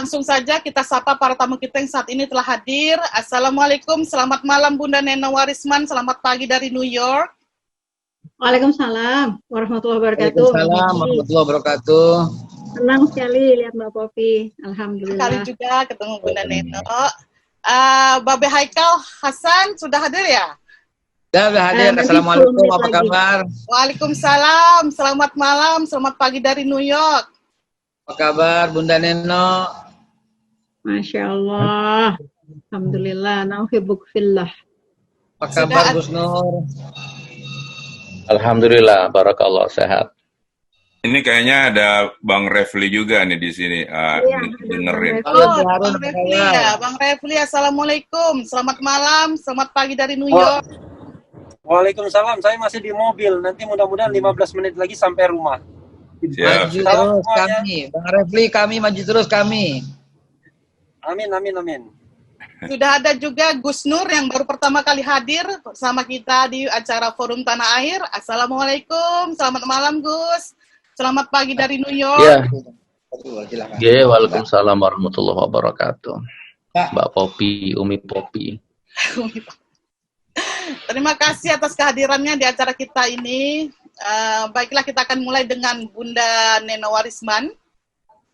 langsung saja kita sapa para tamu kita yang saat ini telah hadir. Assalamualaikum, selamat malam Bunda Neno Warisman, selamat pagi dari New York. Waalaikumsalam warahmatullahi wabarakatuh. Waalaikumsalam warahmatullahi wabarakatuh. Senang sekali lihat Mbak Popi, alhamdulillah. Sekali juga ketemu Bunda Neno. Babe Haikal Hasan sudah hadir ya? Sudah hadir. Assalamualaikum, apa kabar? Waalaikumsalam, selamat malam, selamat pagi dari New York. Apa kabar Bunda Neno? Masya Allah, alhamdulillah. Nauhibuk fillah. Apa kabar Gus Nur? Alhamdulillah, barakallah, sehat. Ini kayaknya ada Bang Refli juga nih di sini dengerin. Bang Refli ya, Bang Refli. Assalamualaikum, selamat malam, selamat pagi dari New York. Waalaikumsalam, saya masih di mobil. Nanti mudah-mudahan 15 menit lagi sampai rumah. Maju terus kami, Bang Refli, kami maju terus kami. Amin, amin, amin. Sudah ada juga Gus Nur yang baru pertama kali hadir bersama kita di acara Forum Tanah Air. Assalamualaikum, selamat malam Gus. Selamat pagi dari New York. Ya, waalaikumsalam warahmatullahi wabarakatuh. Mbak Popi, Umi Popi. Terima kasih atas kehadirannya di acara kita ini. Baiklah, kita akan mulai dengan Bunda Neno Warisman.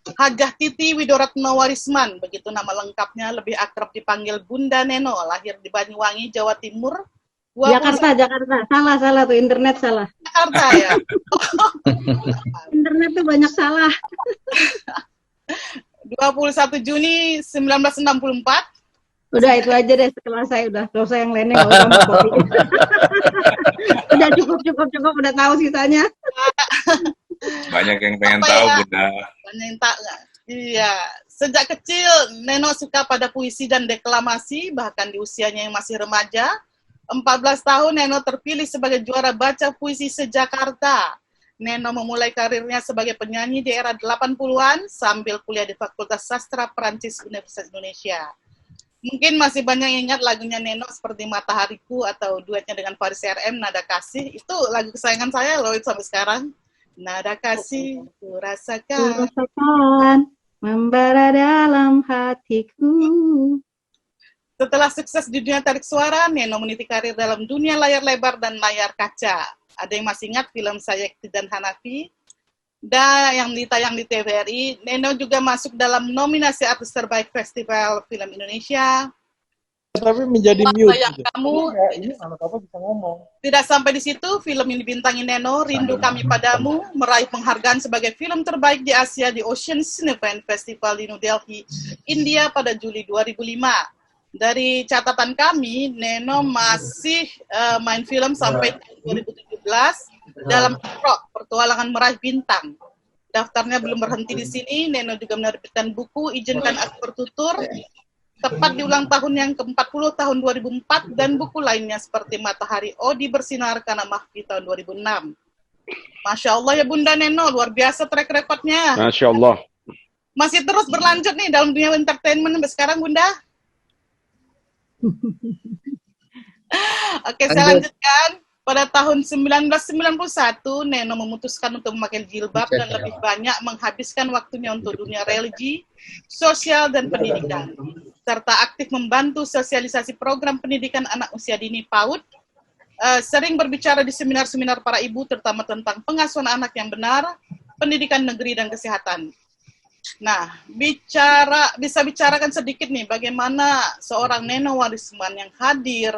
Hajah Titi Widoratno Warisman, begitu nama lengkapnya, lebih akrab dipanggil Bunda Neno, lahir di Banyuwangi, Jawa Timur. Jakarta. Salah tuh, internet salah. Jakarta ya? Internet tuh banyak salah. 21 Juni 1964. Udah itu aja deh, setelah saya udah dosa yang lainnya nggak usah Mbak Popi. Udah cukup, udah tahu sisanya. Banyak yang pengen tahu, Bunda. Banyak yang tahu. Iya. Sejak kecil, Neno suka pada puisi dan deklamasi, bahkan di usianya yang masih remaja. 14 tahun, Neno terpilih sebagai juara baca puisi se-Jakarta. Neno memulai karirnya sebagai penyanyi di era 80-an, sambil kuliah di Fakultas Sastra Perancis Universitas Indonesia. Mungkin masih banyak yang ingat lagunya Neno seperti Matahariku atau duetnya dengan Faris RM, Nada Kasih. Itu lagu kesayangan saya loh itu sampai sekarang. Nada kasih, ku rasakan membara dalam hatiku. Setelah sukses di dunia tarik suara, Neno meniti karir dalam dunia layar lebar dan layar kaca. Ada yang masih ingat film Sayekti dan Hanafi? Dan yang ditayang di TVRI, Neno juga masuk dalam nominasi artis terbaik Festival Film Indonesia. Tapi menjadi mute. Kamu ini anak apa bisa ngomong. Tidak sampai di situ, film yang dibintangi Neno, Rindu Kami Padamu, meraih penghargaan sebagai film terbaik di Asia di Ocean Cinefan Festival di New Delhi, India pada Juli 2005. Dari catatan kami, Neno masih main film sampai 2017 dalam Rock, Pertualangan Meraih Bintang. Daftarnya belum berhenti di sini, Neno juga menerbitkan buku Izinkan Aku Bertutur, tepat di ulang tahun yang ke-40 tahun 2004, dan buku lainnya seperti Matahari Odi Bersinar Karena Mahfi tahun 2006. Masya Allah ya Bunda Neno, luar biasa track recordnya. Masya Allah. Masih terus berlanjut nih dalam dunia entertainment sampai sekarang Bunda. Oke, saya lanjutkan. Pada tahun 1991, Neno memutuskan untuk memakai jilbab dan lebih banyak menghabiskan waktunya untuk dunia religi, sosial, dan pendidikan, serta aktif membantu sosialisasi program pendidikan anak usia dini PAUD, sering berbicara di seminar-seminar para ibu, terutama tentang pengasuhan anak yang benar, pendidikan negeri, dan kesehatan. Nah, bisa bicarakan sedikit nih, bagaimana seorang Neno Warisman yang hadir,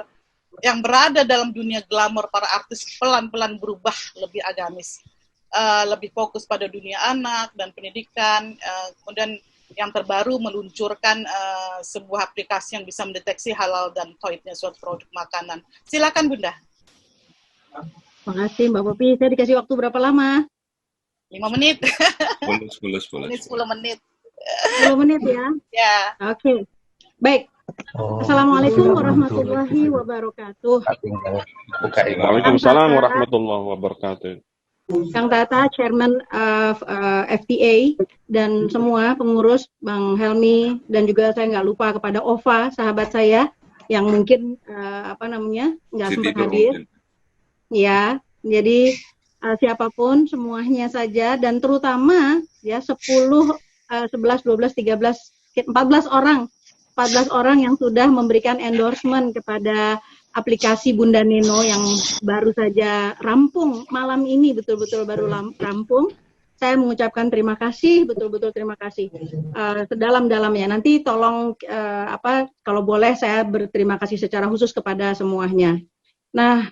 yang berada dalam dunia glamor para artis pelan-pelan berubah lebih agamis, lebih fokus pada dunia anak dan pendidikan, kemudian yang terbaru meluncurkan sebuah aplikasi yang bisa mendeteksi halal dan toidnya suatu produk makanan. Silakan Bunda. Terima kasih Mbak Popi. Saya dikasih waktu berapa lama? 5 menit. 10 menit. 10 menit ya? Ya. Oke. Baik. Assalamualaikum warahmatullahi wabarakatuh. Waalaikumsalam warahmatullahi wabarakatuh. Kang Tata, Chairman of FTA, dan semua pengurus, Bang Helmi, dan juga saya nggak lupa kepada Ova, sahabat saya, yang mungkin nggak sempat hadir. Ya, jadi siapapun semuanya saja, dan terutama ya 10, 11, 12, 13 14 orang yang sudah memberikan endorsement kepada aplikasi Bunda Neno yang baru saja rampung malam ini, betul-betul baru rampung. Saya mengucapkan terima kasih, betul-betul terima kasih sedalam-dalamnya. Nanti tolong kalau boleh saya berterima kasih secara khusus kepada semuanya. Nah,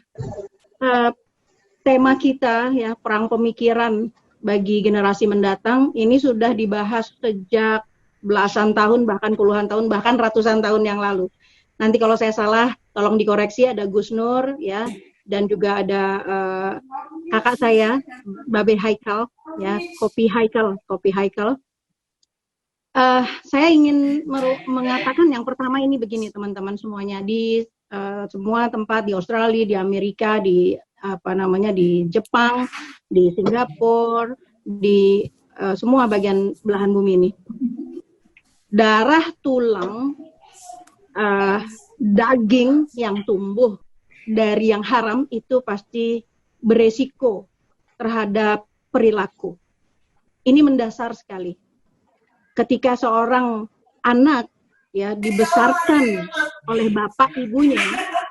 tema kita ya, perang pemikiran bagi generasi mendatang ini sudah dibahas sejak belasan tahun, bahkan puluhan tahun, bahkan ratusan tahun yang lalu. Nanti kalau saya salah, tolong dikoreksi. Ada Gus Nur ya, dan juga ada kakak saya, Babe Haikal ya, Kopi Haikal. Saya ingin mengatakan yang pertama ini begini teman-teman semuanya, di semua tempat di Australia, di Amerika, di di Jepang, di Singapura, di semua bagian belahan bumi ini. Darah, tulang, daging yang tumbuh dari yang haram itu pasti beresiko terhadap perilaku. Ini mendasar sekali. Ketika seorang anak ya dibesarkan oleh bapak ibunya,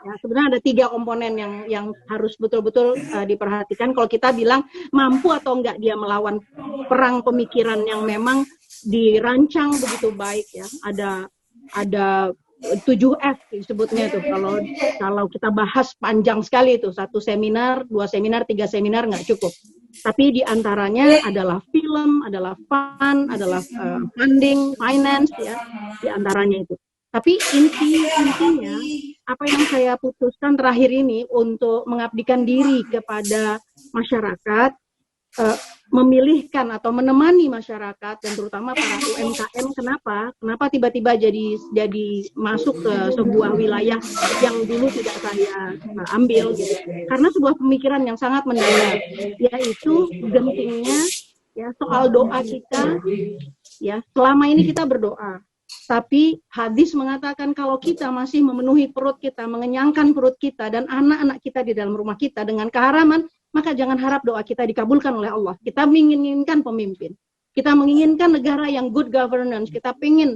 ya, sebenarnya ada 3 komponen yang harus betul-betul diperhatikan. Kalau kita bilang mampu atau enggak dia melawan perang pemikiran yang memang dirancang begitu baik ya. Ada 7F disebutnya tuh. Kalau kita bahas panjang sekali itu, 1 seminar, 2 seminar, 3 seminar nggak cukup. Tapi di antaranya adalah film, adalah fun, adalah funding, finance ya, di antaranya itu. Tapi intinya apa yang saya putuskan terakhir ini untuk mengabdikan diri kepada masyarakat, memilihkan atau menemani masyarakat dan terutama para UMKM. Kenapa tiba-tiba jadi masuk ke sebuah wilayah yang dulu tidak saya ambil gitu. Karena sebuah pemikiran yang sangat mendalam, yaitu gentingnya ya soal doa kita ya. Selama ini kita berdoa, tapi hadis mengatakan kalau kita masih memenuhi perut kita, mengenyangkan perut kita dan anak-anak kita di dalam rumah kita dengan keharaman, maka jangan harap doa kita dikabulkan oleh Allah. Kita menginginkan pemimpin, kita menginginkan negara yang good governance, kita ingin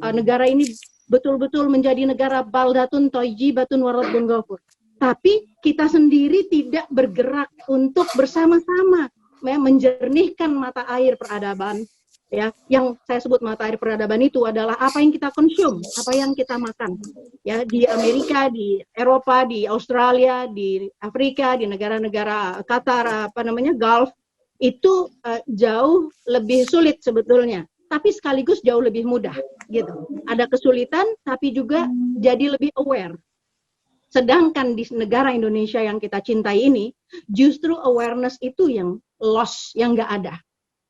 negara ini betul-betul menjadi negara baldatun thayyibatun wa rabbun ghafur. Tapi kita sendiri tidak bergerak untuk bersama-sama menjernihkan mata air peradaban. Ya, yang saya sebut mata air peradaban itu adalah apa yang kita konsum, apa yang kita makan. Ya, di Amerika, di Eropa, di Australia, di Afrika, di negara-negara Qatar, Gulf, itu jauh lebih sulit sebetulnya, tapi sekaligus jauh lebih mudah, gitu. Ada kesulitan, tapi juga jadi lebih aware. Sedangkan di negara Indonesia yang kita cintai ini, justru awareness itu yang lost, yang nggak ada.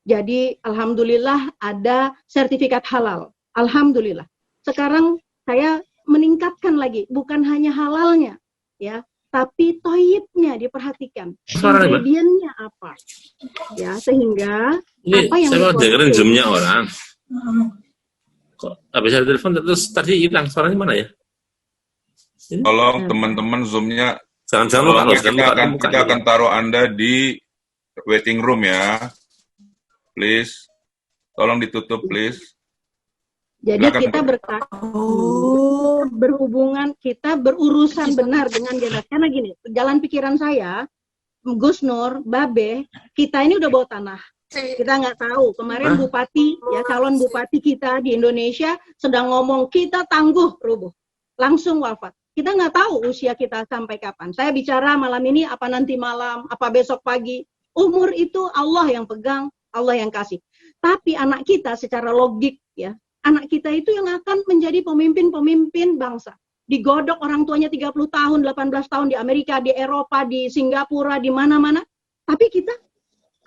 Jadi alhamdulillah ada sertifikat halal. Alhamdulillah. Sekarang saya meningkatkan lagi, bukan hanya halalnya, ya, tapi toyibnya diperhatikan. Ingredientnya apa? Ya, sehingga ini apa yang saya mau dengerin zoomnya orang. Kok habis ada telepon terus tadi hilang suaranya mana ya? Tolong teman-teman zoomnya. Jangan kita akan taruh Anda di waiting room ya. Please, tolong ditutup, please. Jadi kita berhubungan, kita berurusan benar dengan generasi. Karena gini, jalan pikiran saya, Gus Nur, Babe, kita ini udah bawa tanah. Kita nggak tahu. Kemarin bupati, ya calon bupati kita di Indonesia sedang ngomong kita tangguh rubuh, langsung wafat. Kita nggak tahu usia kita sampai kapan. Saya bicara malam ini, apa nanti malam, apa besok pagi. Umur itu Allah yang pegang. Allah yang kasih. Tapi anak kita secara logik ya, anak kita itu yang akan menjadi pemimpin-pemimpin bangsa. Digodok orang tuanya 30 tahun, 18 tahun di Amerika, di Eropa, di Singapura, di mana-mana. Tapi kita,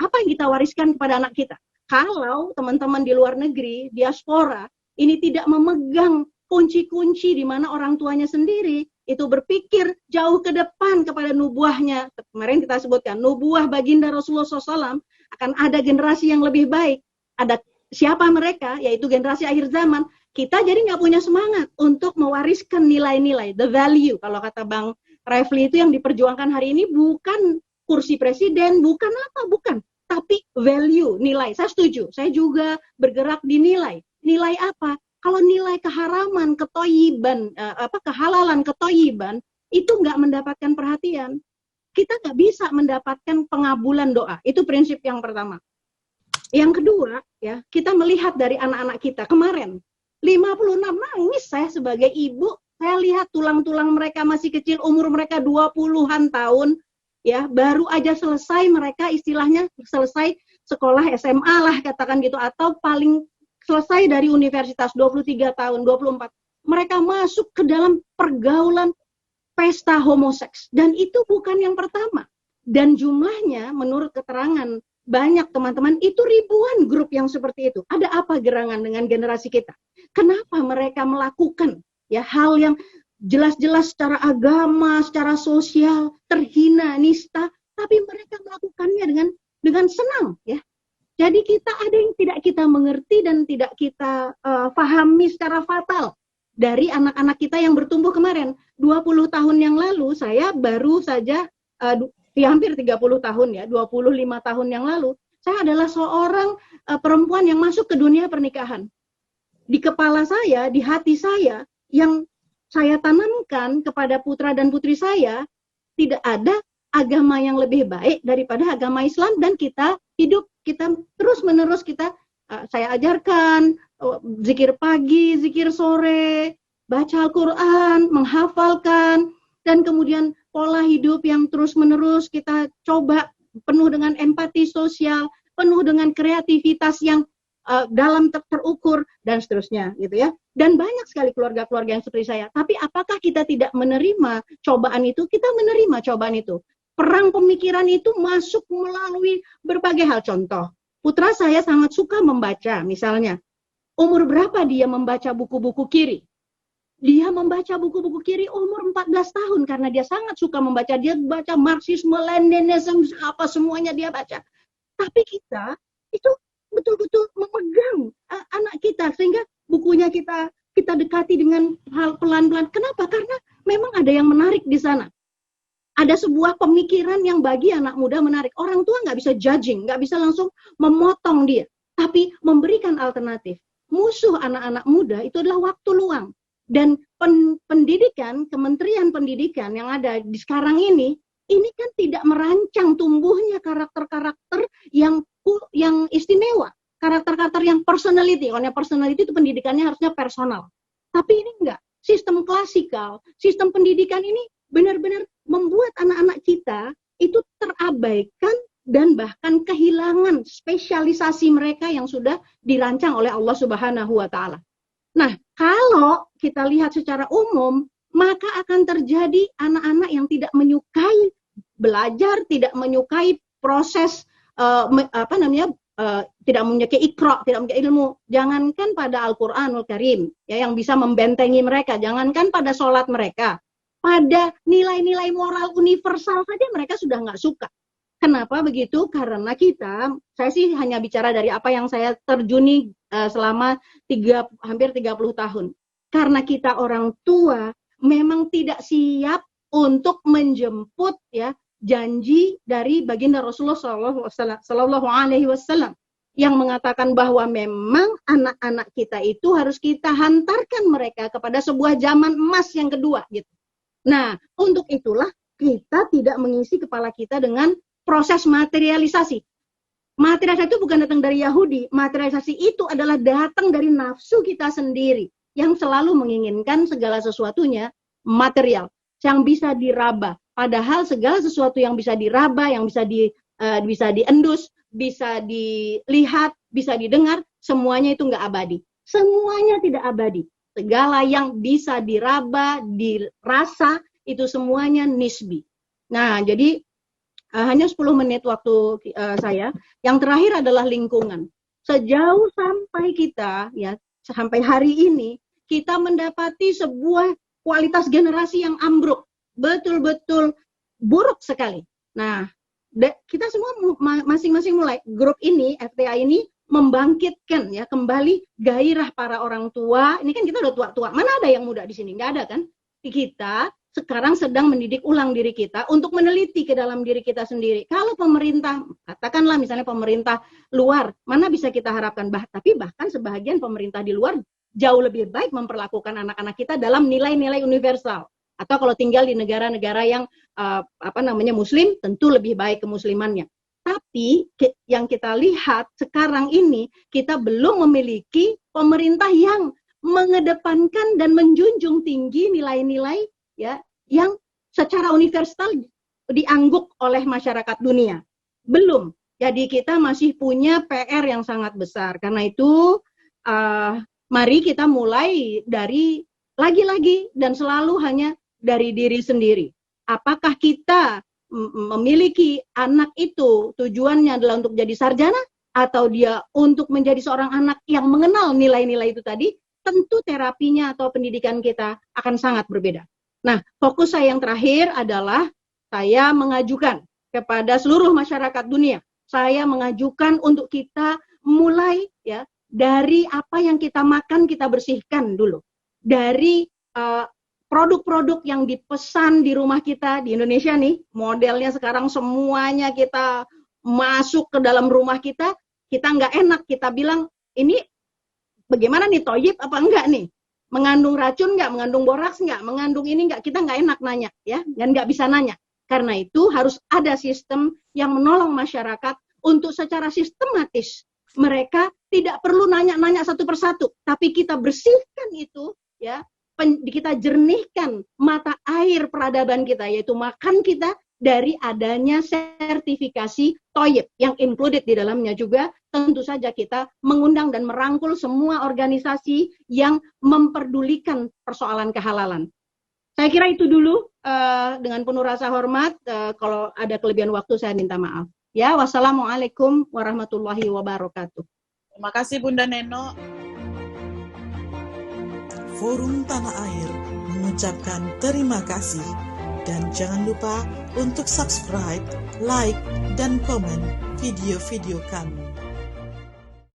apa yang kita wariskan kepada anak kita? Kalau teman-teman di luar negeri, diaspora, ini tidak memegang kunci-kunci di mana orang tuanya sendiri itu berpikir jauh ke depan kepada nubuahnya. Kemarin kita sebutkan, nubuah baginda Rasulullah SAW akan ada generasi yang lebih baik. Ada siapa mereka? Yaitu generasi akhir zaman. Kita jadi nggak punya semangat untuk mewariskan nilai-nilai, the value. Kalau kata Bang Refli itu yang diperjuangkan hari ini bukan kursi presiden, bukan apa, bukan. Tapi value, nilai. Saya setuju. Saya juga bergerak di nilai. Nilai apa? Kalau nilai keharaman, ketoyiban, kehalalan, ketoyiban, itu nggak mendapatkan perhatian. Kita nggak bisa mendapatkan pengabulan doa. Itu prinsip yang pertama. Yang kedua, ya, kita melihat dari anak-anak kita kemarin, 56 nangis saya sebagai ibu. Saya lihat tulang-tulang mereka masih kecil, umur mereka 20-an tahun, ya, baru aja selesai mereka istilahnya selesai sekolah SMA lah katakan gitu, atau paling selesai dari universitas 23 tahun, 24. Mereka masuk ke dalam pergaulan pesta homoseks, dan itu bukan yang pertama. Dan jumlahnya menurut keterangan banyak teman-teman itu ribuan grup yang seperti itu. Ada apa gerangan dengan generasi kita? Kenapa mereka melakukan ya hal yang jelas-jelas secara agama, secara sosial terhina, nista, tapi mereka melakukannya dengan senang, ya. Jadi kita ada yang tidak kita mengerti dan tidak kita pahami secara fatal dari anak-anak kita yang bertumbuh kemarin. 20 tahun yang lalu saya baru saja hampir 30 tahun ya, 25 tahun yang lalu, saya adalah seorang perempuan yang masuk ke dunia pernikahan. Di kepala saya, di hati saya, yang saya tanamkan kepada putra dan putri saya, tidak ada agama yang lebih baik daripada agama Islam, dan kita hidup, kita terus-menerus saya ajarkan zikir pagi, zikir sore, baca Al-Quran, menghafalkan, dan kemudian pola hidup yang terus-menerus kita coba penuh dengan empati sosial, penuh dengan kreativitas yang dalam terukur, dan seterusnya, gitu ya. Dan banyak sekali keluarga-keluarga yang seperti saya. Tapi apakah kita tidak menerima cobaan itu? Kita menerima cobaan itu. Perang pemikiran itu masuk melalui berbagai hal. Contoh, putra saya sangat suka membaca, misalnya. Umur berapa dia membaca buku-buku kiri? Dia membaca buku-buku kiri umur 14 tahun karena dia sangat suka membaca. Dia baca Marxisme, Leninisme, apa semuanya dia baca. Tapi kita itu betul-betul memegang anak kita sehingga bukunya kita dekati dengan hal pelan-pelan. Kenapa? Karena memang ada yang menarik di sana. Ada sebuah pemikiran yang bagi anak muda menarik. Orang tua nggak bisa judging, nggak bisa langsung memotong dia, tapi memberikan alternatif. Musuh anak-anak muda itu adalah waktu luang. Dan pendidikan, Kementerian Pendidikan yang ada di sekarang ini kan tidak merancang tumbuhnya karakter-karakter yang istimewa, karakter-karakter yang personality. Kalau personality itu pendidikannya harusnya personal. Tapi ini enggak. Sistem klasikal, sistem pendidikan ini benar-benar membuat anak-anak kita itu terabaikan dan bahkan kehilangan spesialisasi mereka yang sudah dirancang oleh Allah Subhanahu wa taala. Nah, kalau kita lihat secara umum, maka akan terjadi anak-anak yang tidak menyukai belajar, tidak menyukai proses tidak menyukai ikra, tidak menyukai ilmu. Jangankan pada Al-Qur'anul Karim ya yang bisa membentengi mereka, jangankan pada sholat mereka, pada nilai-nilai moral universal saja mereka sudah nggak suka. Kenapa begitu? Karena saya sih hanya bicara dari apa yang saya terjuni selama hampir 30 tahun. Karena kita orang tua memang tidak siap untuk menjemput ya janji dari baginda Rasulullah Sallallahu Alaihi Wasallam yang mengatakan bahwa memang anak-anak kita itu harus kita hantarkan mereka kepada sebuah zaman emas yang kedua gitu. Nah, untuk itulah kita tidak mengisi kepala kita dengan proses materialisasi. Materialisasi itu bukan datang dari Yahudi. Materialisasi itu adalah datang dari nafsu kita sendiri yang selalu menginginkan segala sesuatunya material, yang bisa diraba. Padahal segala sesuatu yang bisa diraba, yang bisa diendus, bisa dilihat, bisa didengar, semuanya itu nggak abadi. Semuanya tidak abadi. Segala yang bisa diraba, dirasa, itu semuanya nisbi. Nah, jadi hanya 10 menit waktu saya. Yang terakhir adalah lingkungan. Sejauh sampai kita, ya sampai hari ini, kita mendapati sebuah kualitas generasi yang ambruk. Betul-betul buruk sekali. Nah, kita semua masing-masing mulai. Grup ini, FTA ini, membangkitkan ya kembali gairah para orang tua. Ini kan kita udah tua-tua. Mana ada yang muda di sini? Nggak ada kan? Kita sekarang sedang mendidik ulang diri kita untuk meneliti ke dalam diri kita sendiri. Kalau pemerintah, katakanlah misalnya pemerintah luar, mana bisa kita harapkan? Tapi bahkan sebahagian pemerintah di luar jauh lebih baik memperlakukan anak-anak kita dalam nilai-nilai universal. Atau kalau tinggal di negara-negara yang Muslim, tentu lebih baik kemuslimannya. Tapi yang kita lihat sekarang ini, kita belum memiliki pemerintah yang mengedepankan dan menjunjung tinggi nilai-nilai ya yang secara universal diangguk oleh masyarakat dunia. Belum. Jadi kita masih punya PR yang sangat besar. Karena itu mari kita mulai dari lagi-lagi dan selalu hanya dari diri sendiri. Apakah kita memiliki anak itu tujuannya adalah untuk jadi sarjana atau dia untuk menjadi seorang anak yang mengenal nilai-nilai itu tadi? Tentu terapinya atau pendidikan kita akan sangat berbeda. Nah, fokus saya yang terakhir adalah saya mengajukan kepada seluruh masyarakat dunia. Saya mengajukan untuk kita mulai ya dari apa yang kita makan kita bersihkan dulu. Dari produk-produk yang dipesan di rumah kita di Indonesia nih, modelnya sekarang semuanya kita masuk ke dalam rumah kita nggak enak, kita bilang ini bagaimana nih, toyib apa enggak nih? Mengandung racun enggak? Mengandung boraks enggak? Mengandung ini enggak? Kita enggak enak nanya, ya, dan enggak bisa nanya. Karena itu harus ada sistem yang menolong masyarakat untuk secara sistematis. Mereka tidak perlu nanya-nanya satu persatu, tapi kita bersihkan itu, ya, kita jernihkan mata air peradaban kita, yaitu makan kita, dari adanya sertifikasi toyib yang included di dalamnya juga tentu saja kita mengundang dan merangkul semua organisasi yang memperdulikan persoalan kehalalan. Saya kira itu dulu, dengan penuh rasa hormat, kalau ada kelebihan waktu saya minta maaf. Ya, wassalamualaikum warahmatullahi wabarakatuh. Terima kasih Bunda Neno. Forum Tanah Air mengucapkan terima kasih. Dan jangan lupa untuk subscribe, like, dan komen video-video kami.